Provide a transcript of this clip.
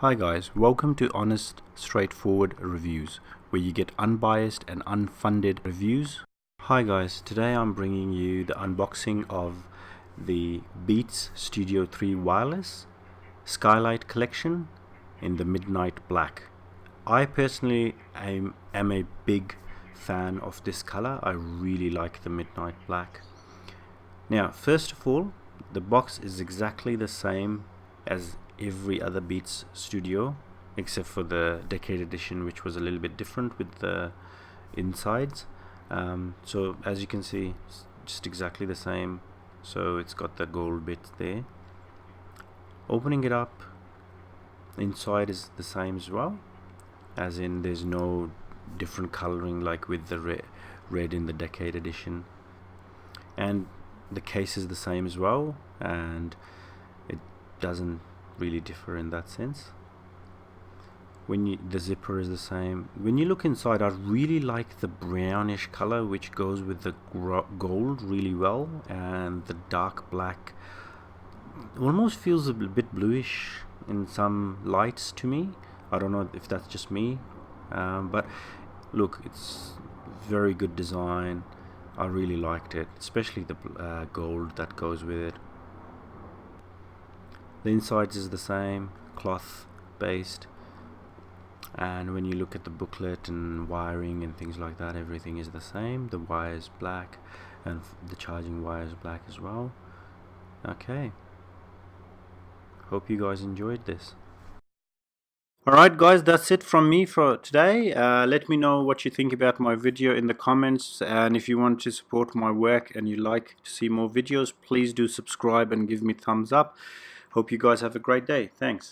Hi guys, welcome to Honest Straightforward Reviews, where you get unbiased and unfunded reviews. Hi guys, today I'm bringing you the unboxing of the Beats Studio 3 Wireless Skyline collection in the Midnight Black. I personally am a big fan of this color. I really like the Midnight Black. Now, first of all, the box is exactly the same as every other Beats Studio, except for the Decade Edition, which was a little bit different with the insides. So as you can see, it's just exactly the same. So it's got the gold bit there. Opening it up, inside is the same as well, as in there's no different coloring like with the red in the Decade Edition, and the case is the same as well, and it doesn't really differ in that sense. The zipper is the same. When you look inside, I really like the brownish color which goes with the gold really well, and the dark black almost feels a bit bluish in some lights to me. I don't know if that's just me, but look, it's very good design. I really liked it, especially the gold that goes with it. The insides is the same, cloth based, and when you look at the booklet and wiring and things like that, everything is the same. The wire is black and the charging wire is black as well. Okay, hope you guys enjoyed this. Alright guys, that's it from me for today. Let me know what you think about my video in the comments, and if you want to support my work and you like to see more videos, please do subscribe and give me thumbs up. Hope you guys have a great day. Thanks.